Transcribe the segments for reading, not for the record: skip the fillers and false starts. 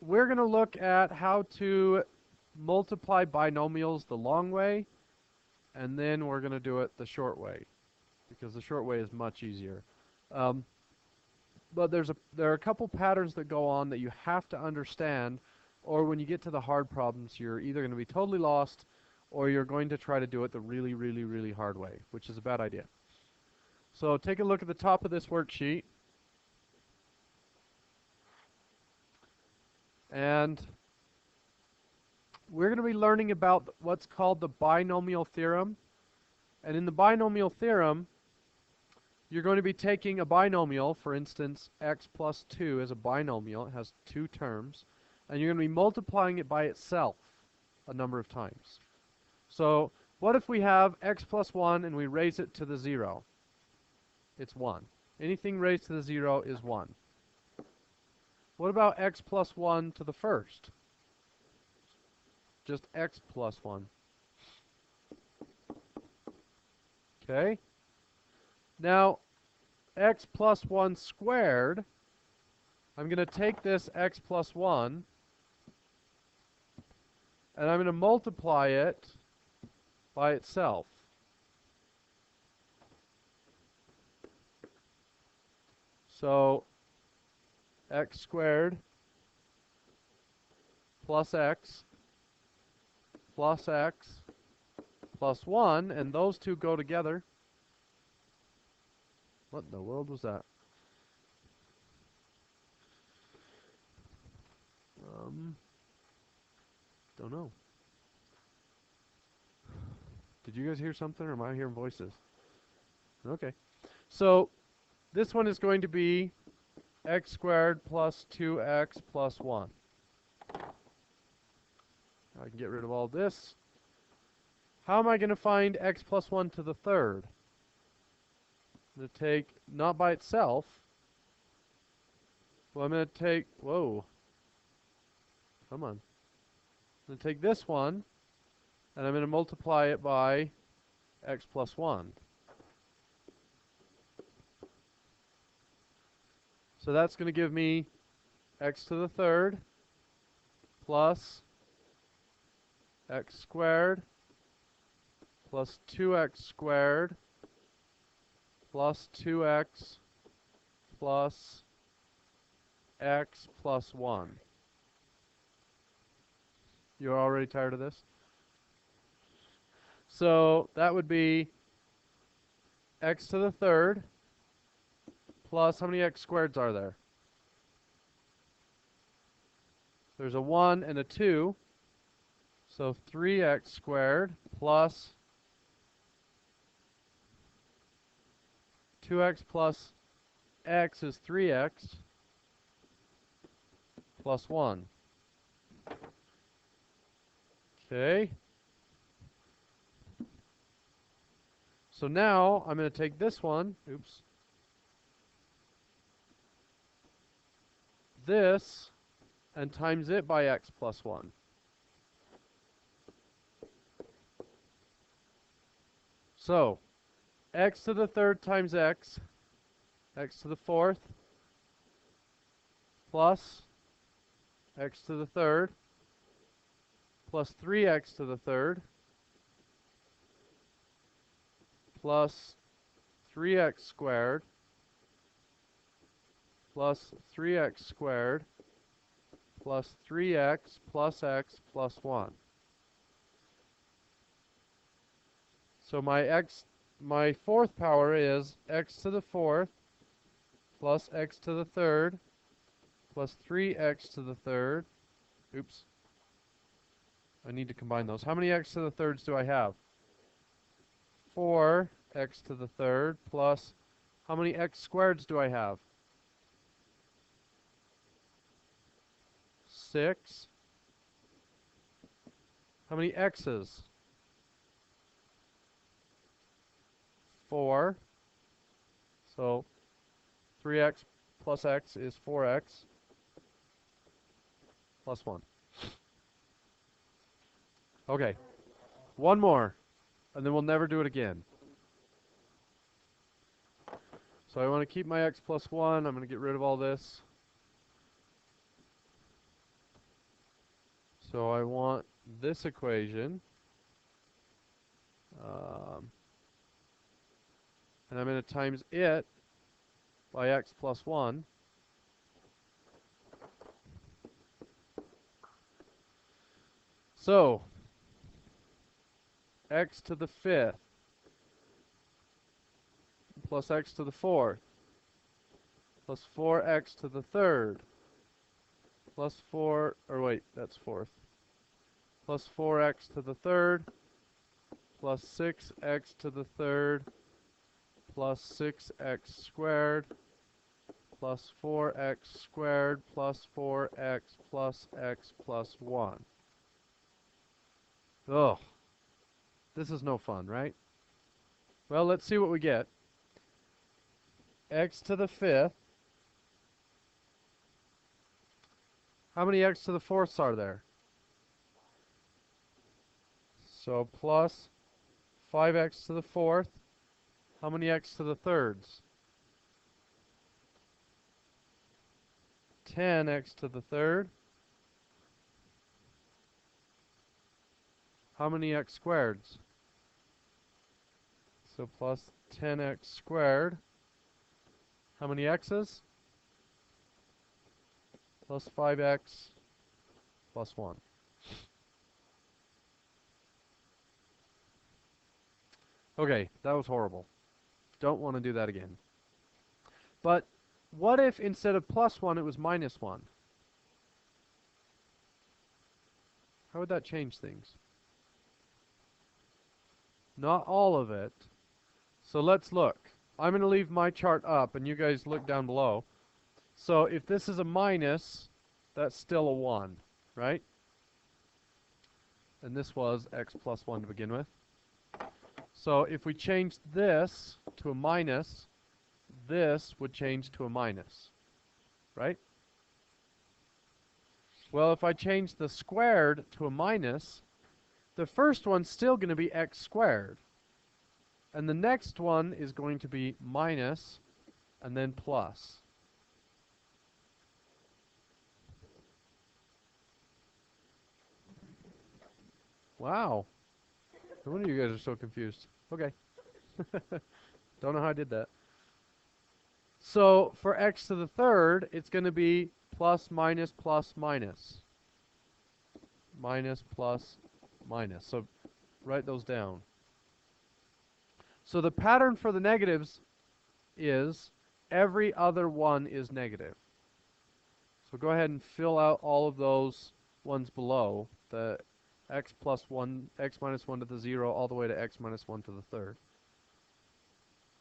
we're going to look at how to multiply binomials the long way, and then we're going to do it the short way, because the short way is much easier. But there are a couple patterns that go on that you have to understand, or when you get to the hard problems, you're either going to be totally lost, or you're going to try to do it the really, really, really hard way, which is a bad idea. So take a look at the top of this worksheet. And we're going to be learning about what's called the binomial theorem. And in the binomial theorem, you're going to be taking a binomial, for instance, x plus 2 is a binomial. It has two terms. And you're going to be multiplying it by itself a number of times. So what if we have x plus 1 and we raise it to the 0? It's 1. Anything raised to the 0 is 1. What about x plus 1 to the first? Just x plus 1. Okay? Now, x plus 1 squared, I'm going to take this x plus 1, and I'm going to multiply it by itself. So, x squared plus x plus 1, and those two go together. What in the world was that? Don't know. Did you guys hear something, or am I hearing voices? Okay. So, this one is going to be x squared plus 2x plus 1. I can get rid of all this. How am I going to find x plus 1 to the third? I'm going to take, not by itself, well, I'm going to take, whoa, come on. I'm going to take this one, and I'm going to multiply it by x plus 1. So that's going to give me x to the third plus x squared plus 2x squared plus 2x plus x plus 1. You're already tired of this? So that would be x to the third plus, how many x squareds are there? There's a 1 and a 2. So 3x squared plus 2x plus x is 3x plus 1. Okay. So now I'm going to take this one, oops, this, and times it by x plus 1. So, x to the third times x to the fourth, plus x to the third, plus 3x to the third, plus 3x squared, plus 3x squared, plus 3x plus x plus 1. So my fourth power is x to the fourth plus x to the third plus 3x to the third. Oops. I need to combine those. How many x to the thirds do I have? 4x to the third plus, how many x squareds do I have? 6. How many x's? 4. So 3x plus x is 4x plus 1. Okay. One more, and then we'll never do it again. So I want to keep my x plus 1. I'm going to get rid of all this. So I want this equation, um, and I'm going to times it by x plus 1. So x to the 5th plus x to the 4th plus 4x to the 3rd plus 4, or wait, that's 4th, plus 4x to the 3rd plus 6x to the 3rd plus 6x squared plus 4x squared plus 4x plus x plus 1. Ugh, this is no fun, right? Well, let's see what we get. X to the 5th. How many x to the 4ths are there? So plus 5x to the 4th. How many x to the 3rds? 10x to the 3rd. How many x squareds? So plus 10x squared. How many x's? Plus 5x plus 1. Okay, that was horrible. Don't want to do that again. But what if instead of plus 1 it was minus 1? How would that change things? Not all of it. So let's look. I'm going to leave my chart up and you guys look down below. So if this is a minus, that's still a 1, right? And this was x plus 1 to begin with. So if we changed this to a minus, this would change to a minus, right? Well, if I change the squared to a minus, the first one's still going to be x squared. And the next one is going to be minus and then plus. Wow. No wonder you guys are so confused. Okay. Don't know how I did that. So for x to the 3rd, it's going to be plus minus plus minus. Minus plus minus. So write those down. So the pattern for the negatives is every other one is negative. So go ahead and fill out all of those ones below. The x plus 1, x minus 1 to the 0, all the way to x minus 1 to the 3rd.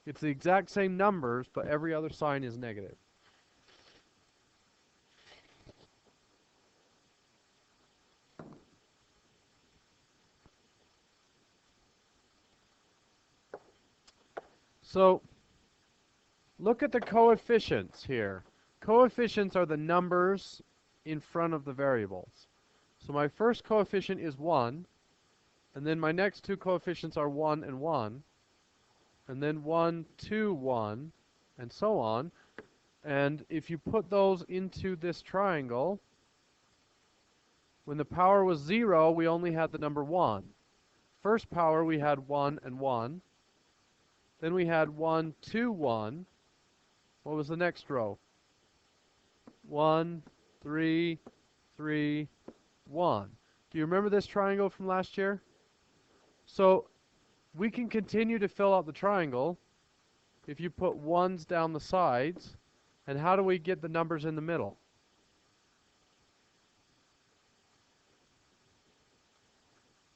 It's the exact same numbers, but every other sign is negative. So look at the coefficients here. Coefficients are the numbers in front of the variables. So my first coefficient is 1, and then my next two coefficients are 1 and 1, and then 1, 2, 1, and so on. And if you put those into this triangle, when the power was 0, we only had the number 1. First power, we had 1 and 1. Then we had 1, 2, 1. What was the next row? 1, 3, 3, 1. Do you remember this triangle from last year? So we can continue to fill out the triangle if you put ones down the sides. And how do we get the numbers in the middle?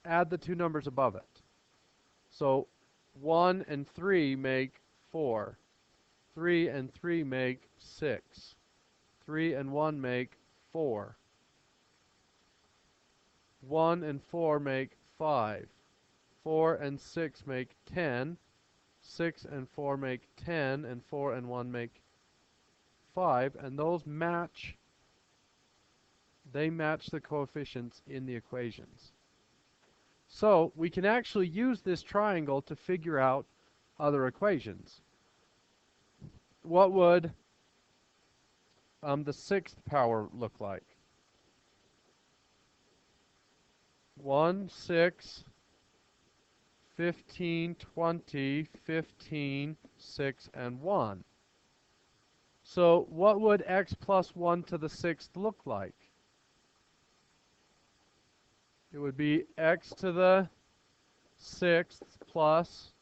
Add the two numbers above it. So 1 and 3 make 4. 3 and 3 make 6. 3 and 1 make 4. 1 and 4 make 5. 4 and 6 make 10. 6 and 4 make 10. And 4 and 1 make 5. And those match. They match the coefficients in the equations. So we can actually use this triangle to figure out other equations. What would the 6th power look like? 1, 6, 15, 20, 15, 6, and 1. So what would x plus 1 to the 6th look like? It would be x to the 6th plus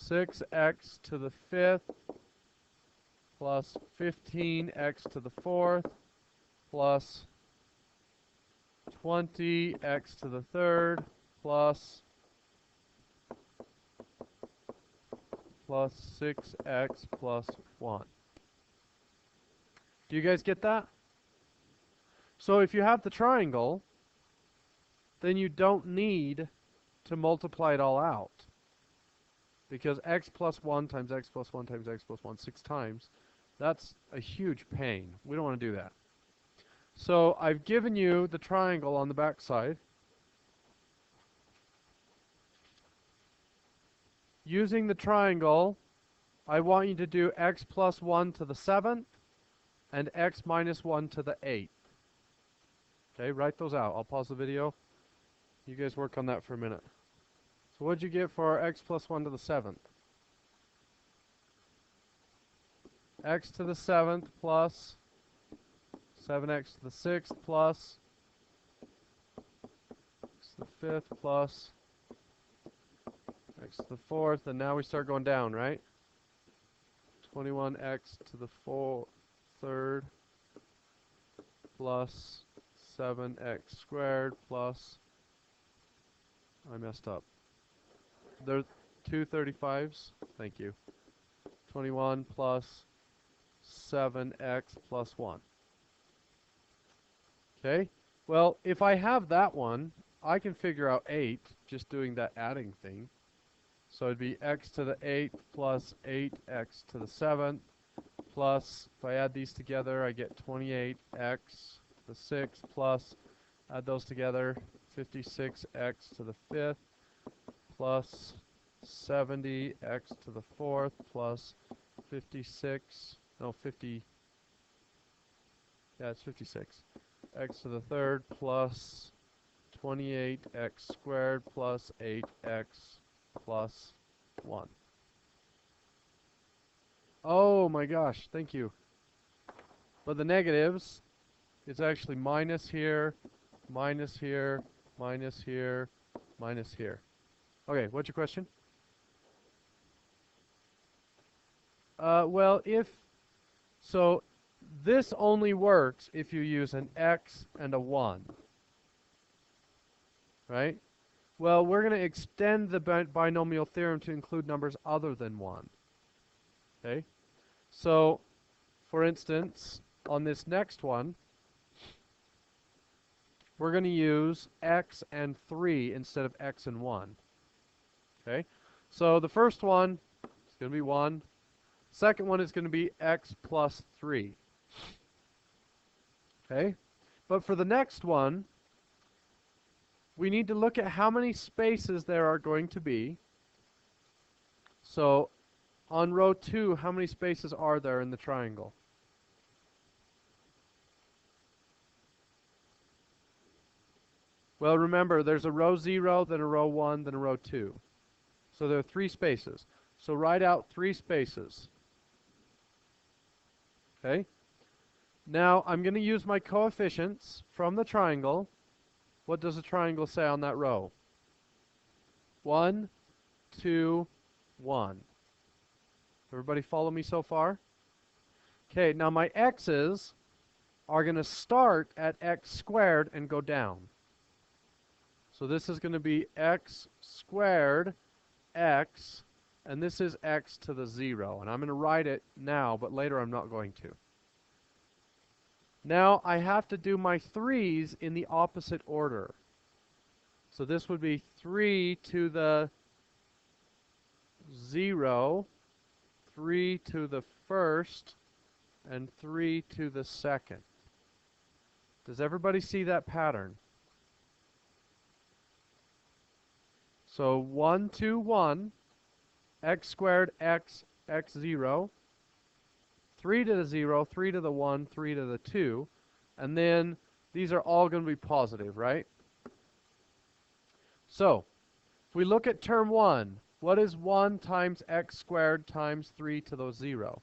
6x to the 5th plus 15x to the 4th plus 20x to the 3rd plus 6x plus 1. Do you guys get that? So if you have the triangle, then you don't need to multiply it all out. Because x plus 1 times x plus 1 times x plus 1 6 times, that's a huge pain. We don't want to do that. So I've given you the triangle on the back side. Using the triangle, I want you to do x plus 1 to the 7th and x minus 1 to the 8th. Okay, write those out. I'll pause the video. You guys work on that for a minute. So what'd you get for x plus 1 to the 7th? X to the 7th plus 7x to the 6th plus x to the 5th plus x to the 4th, and now we start going down, right? 21x to the 3rd plus 7x squared plus, I messed up. There are two 35s. Thank you. 21 plus 7x plus 1. Okay? Well, if I have that one, I can figure out 8 just doing that adding thing. So it'd be x to the 8th plus 8x to the 7th plus, if I add these together, I get 28x to the 6th plus, add those together, 56x to the 5th plus 70x to the 4th plus 56, no, 50, yeah, it's 56. X to the 3rd plus 28x squared plus 8x plus 1. Oh my gosh, thank you. But the negatives, it's actually minus here, minus here, minus here, minus here. Okay, what's your question? Well, so this only works if you use an x and a 1. Right? Well, we're going to extend the binomial theorem to include numbers other than 1. Okay? So, for instance, on this next one, we're going to use x and 3 instead of x and 1. Okay? So the first one is going to be 1. Second one is going to be x plus 3. Okay? But for the next one, we need to look at how many spaces there are going to be. So on row 2, how many spaces are there in the triangle? Well, remember, there's a row 0, then a row 1, then a row 2. So there are 3 spaces. So write out 3 spaces. Okay? Now, I'm going to use my coefficients from the triangle. What does the triangle say on that row? 1, 2, 1. Everybody follow me so far? Okay, now my x's are going to start at x squared and go down. So this is going to be x squared x, and this is x to the 0. And I'm going to write it now, but later I'm not going to. Now I have to do my 3's in the opposite order. So this would be 3 to the 0, 3 to the 1st, and 3 to the 2nd. Does everybody see that pattern? So 1, 2, 1, x squared, x, x 0, 3 to the 0, 3 to the 1, 3 to the 2, and then these are all going to be positive, right? So, if we look at term 1, what is 1 times x squared times 3 to the 0?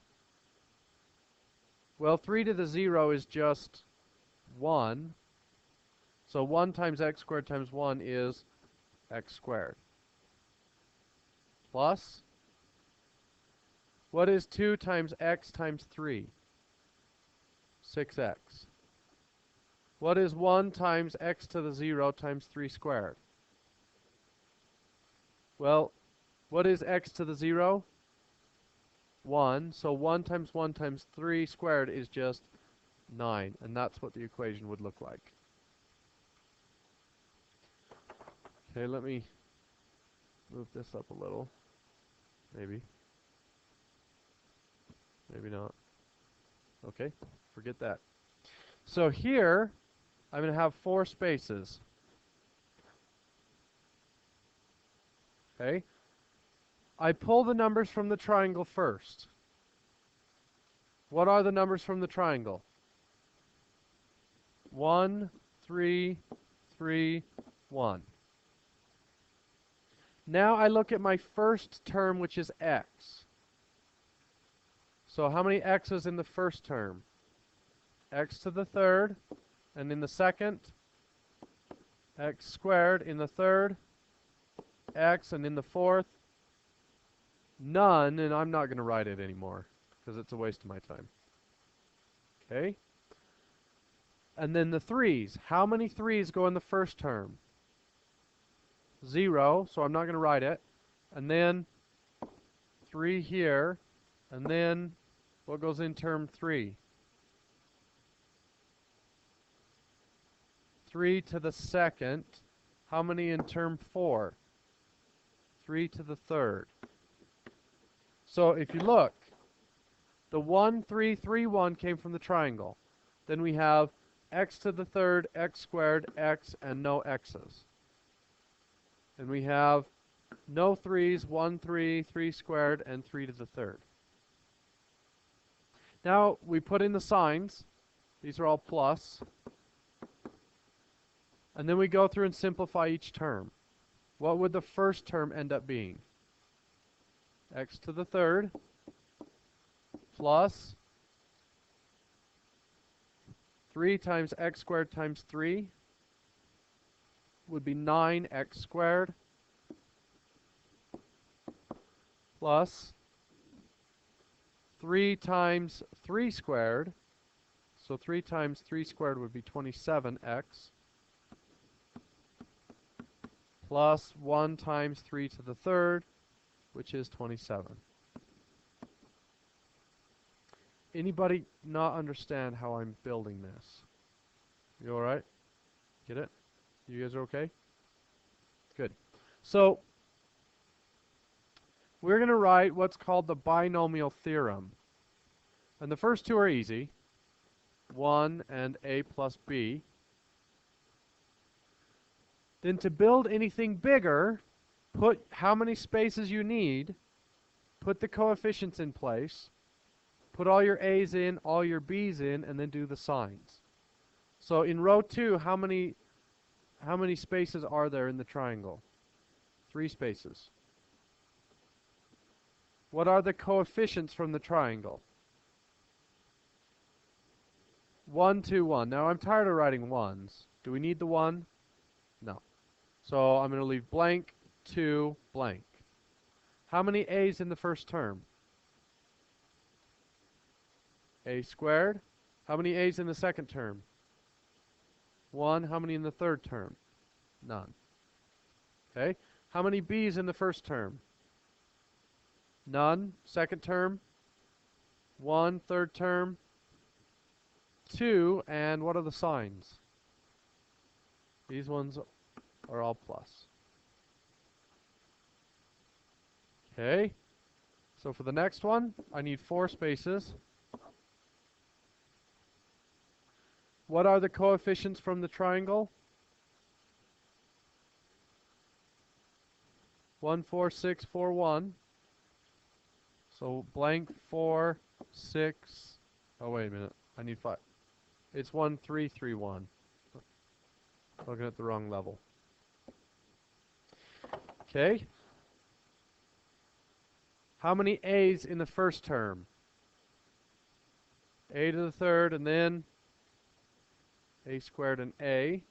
Well, 3 to the 0 is just 1. So 1 times x squared times 1 is x squared. Plus, what is 2 times x times 3? 6x. What is 1 times x to the 0 times 3 squared? Well, what is x to the 0? 1. So 1 times 3 squared is just 9. And that's what the equation would look like. Okay, let me move this up a little. Maybe. Maybe not. Okay, forget that. So here, I'm going to have 4 spaces. Okay? I pull the numbers from the triangle first. What are the numbers from the triangle? 1, 3, 3, 1. Now I look at my first term, which is x. So how many x's in the first term? X to the third, and in the second, x squared. In the third, x, and in the fourth, none, and I'm not going to write it anymore because it's a waste of my time. Okay? And then the 3's. How many 3's go in the first term? 0, so I'm not going to write it. And then 3 here, and then what goes in term 3? 3 to the second. How many in term 4? 3 to the third. So if you look, the 1, 3, 3, 1 came from the triangle. Then we have x to the third, x squared, x, and no x's. And we have no 3's, 1, 3, 3 squared, and 3 to the third. Now we put in the signs. These are all plus. And then we go through and simplify each term. What would the first term end up being? X to the third plus 3 times x squared times 3 would be 9x squared plus 3 times 3 squared. So 3 times 3 squared would be 27x plus 1 times 3 to the third, which is 27. Anybody not understand how I'm building this? You all right? Get it? You guys are okay? Good. So we're going to write what's called the binomial theorem. And the first two are easy. 1 and a plus b. Then to build anything bigger, put how many spaces you need, put the coefficients in place, put all your a's in, all your b's in, and then do the signs. So in row 2, how many spaces are there in the triangle? 3 spaces. What are the coefficients from the triangle? 1, 2, 1. Now I'm tired of writing 1's. Do we need the 1? No. So I'm going to leave blank, 2, blank. How many a's in the first term? A squared. How many a's in the second term? 1. How many in the third term? None. Okay. How many b's in the first term? None. Second term? 1. Third term? 2. And what are the signs? These ones are all plus. Okay. So for the next one, I need 4 spaces. What are the coefficients from the triangle? 1, 4, 6, 4, 1. So blank 4, 6. Oh, wait a minute. I need 5. It's 1, 3, 3, 1. Looking at the wrong level. Okay? How many a's in the first term? A to the third, and then a squared and a.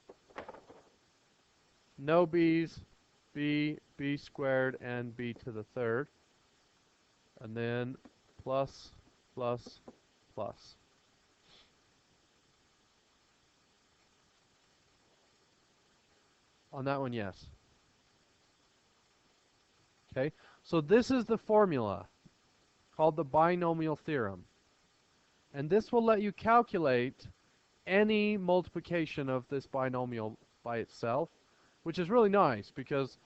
No b's, b, b squared, and b to the third. And then plus, plus, plus. On that one, yes. Okay, so this is the formula called the binomial theorem. And this will let you calculate any multiplication of this binomial by itself, which is really nice because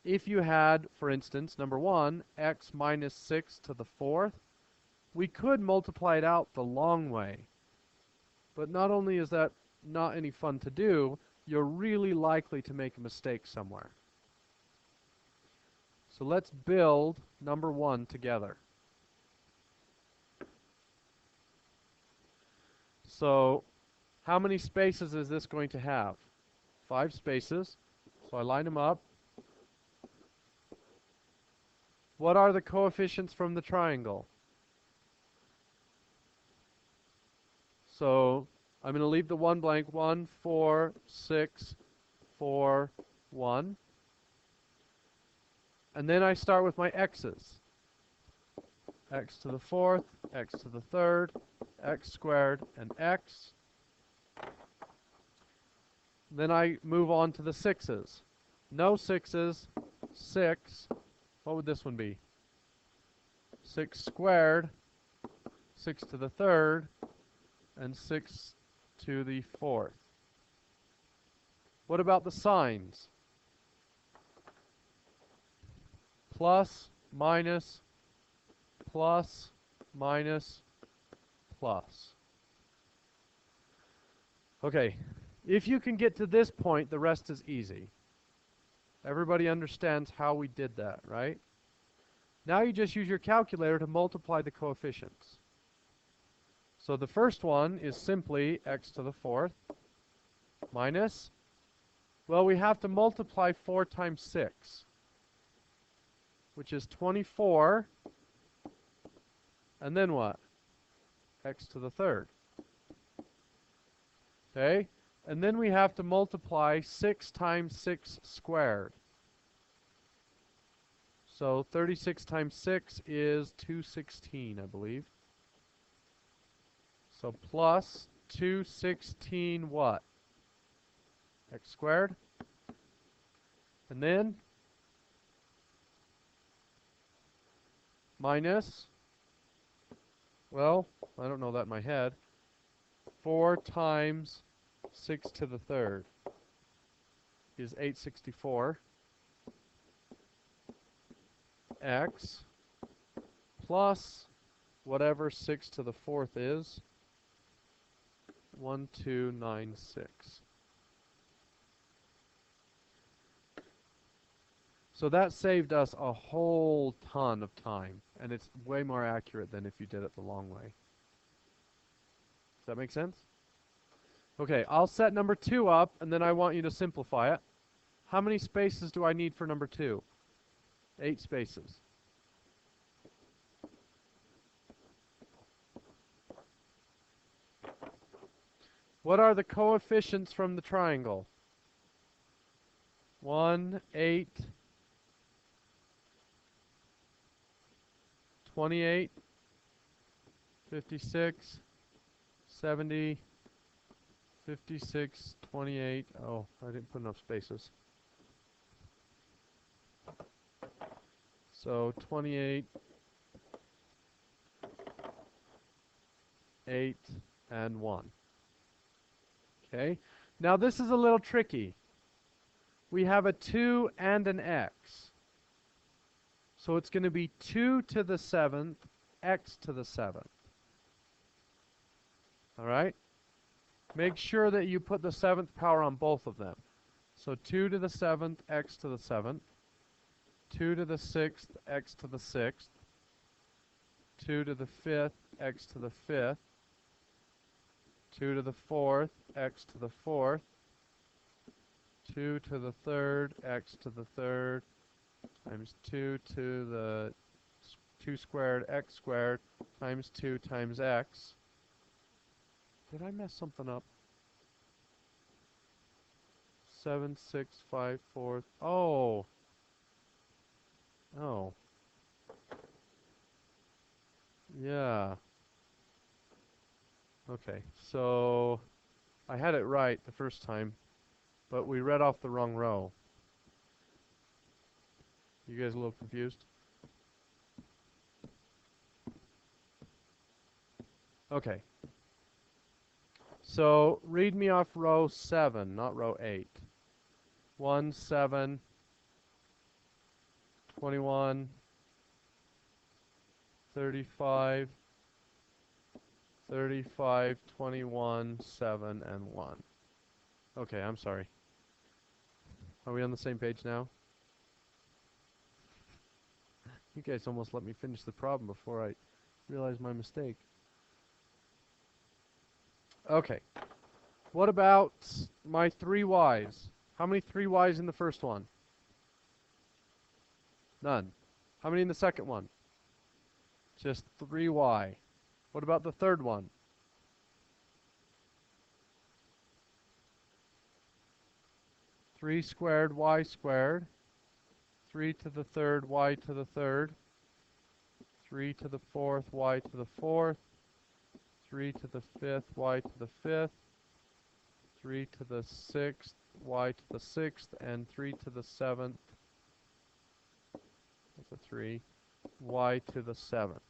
if you had, for instance, number 1, x minus 6 to the 4th, we could multiply it out the long way. But not only is that not any fun to do, you're really likely to make a mistake somewhere. So let's build number 1 together. So how many spaces is this going to have? 5 spaces. So I line them up. What are the coefficients from the triangle? So I'm going to leave the 1 blank. 1, 4, 6, 4, 1. And then I start with my x's. X to the 4th, x to the 3rd, x squared, and x. Then I move on to the 6's. No 6's, 6. What would this one be? 6 squared, 6 to the 3rd, and 6 to the 4th. What about the signs? Plus, minus, plus, minus, plus. Okay, if you can get to this point, the rest is easy. Everybody understands how we did that, right? Now you just use your calculator to multiply the coefficients. So the first one is simply x to the 4th minus, well, we have to multiply 4 times 6, which is 24, and then what? X to the 3rd. Okay? And then we have to multiply 6 times 6 squared. So 36 times 6 is 216, I believe. So plus 216 what? X squared. And then minus, well, I don't know that in my head, 4 times 6 to the 3rd is 864. X plus whatever 6 to the 4th is, 1296. So that saved us a whole ton of time, and it's way more accurate than if you did it the long way. Does that make sense? Okay, I'll set number 2 up, and then I want you to simplify it. How many spaces do I need for number 2? 8 spaces. What are the coefficients from the triangle? 1, 8, 28, 56, 70, 56, 28. Oh, I didn't put enough spaces. So 28, 8, and 1. Okay. Now this is a little tricky. We have a 2 and an x. So it's going to be 2 to the 7th, x to the 7th. All right? Make sure that you put the 7th power on both of them. So 2 to the 7th, x to the 7th. 2 to the 6th, x to the 6th. 2 to the 5th, x to the 5th. 2 to the 4th, x to the 4th. 2 to the 3rd, x to the 3rd. times 2 to the 2 squared x squared times 2 times x. Did I mess something up? 7, 6, 5, 4. Oh. Oh. Yeah. Okay. So I had it right the first time, but we read off the wrong row. You guys a little confused? Okay. So read me off row 7, not row 8. 1, 7, 21, 35, 35, 21, 7, and 1. Okay, I'm sorry. Are we on the same page now? You guys almost let me finish the problem before I realized my mistake. Okay. What about my 3y's? How many 3y's in the first one? None. How many in the second one? Just 3y. What about the third one? 3 squared y squared. 3 to the third y to the third. 3 to the fourth y to the fourth. 3 to the fifth y to the fifth. 3 to the sixth y to the sixth. And 3 to the seventh. That's a 3. Y to the seventh.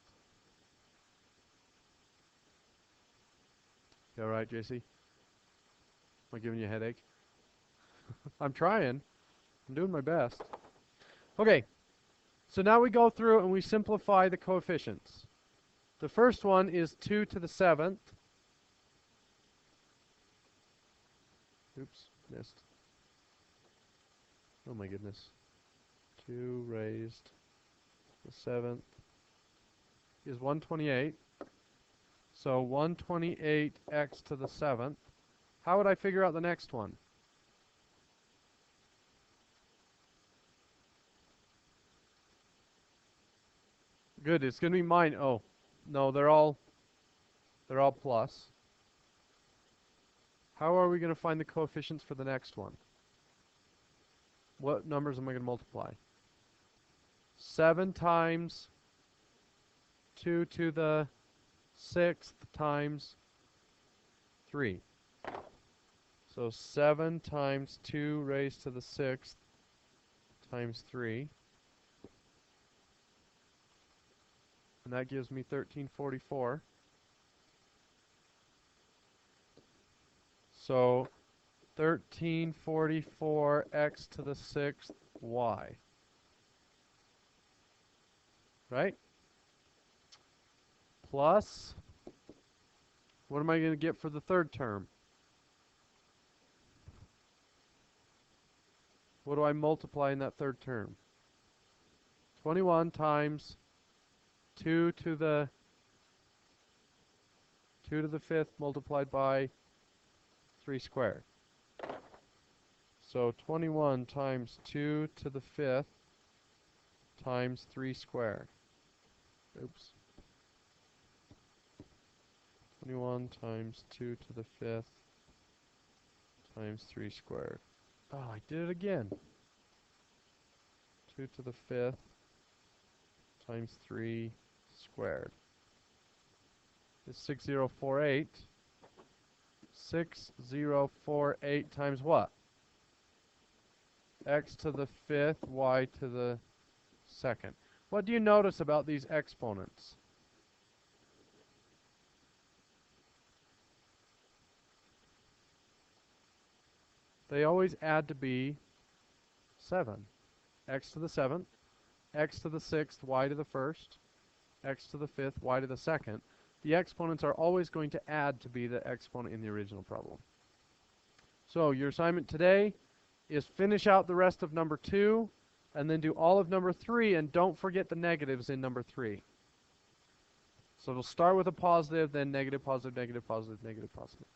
You alright, JC? Am I giving you a headache? I'm trying. I'm doing my best. Okay. So now we go through and we simplify the coefficients. The first one is 2 to the 7th. Oops, missed. Oh my goodness. 2 raised to the 7th is 128. So 128x to the 7th. How would I figure out the next one? Good, it's going to be mine. Oh, no, they're all plus. How are we going to find the coefficients for the next one? What numbers am I going to multiply? 7 times 2 to the 6th times 3. So 7 times 2 raised to the 6th times 3. And that gives me 1344. So 1344 x to the 6th y. Right? Plus, what am I going to get for the third term? What do I multiply in that third term? 21 times 2 to the 5th multiplied by 3 squared. So 21 times 2 to the 5th times 3 squared. Oops. 21 times 2 to the 5th times 3 squared. Oh, I did it again. 2 to the 5th times 3 squared is 6048. 6048 times what? X to the 5th, y to the 2nd. What do you notice about these exponents? They always add to be 7. X to the 7th, x to the 6th, y to the 1st, x to the 5th, y to the 2nd. The exponents are always going to add to be the exponent in the original problem. So your assignment today is finish out the rest of number 2 and then do all of number 3, and don't forget the negatives in number 3. So it'll start with a positive, then negative, positive, negative, positive, negative, positive.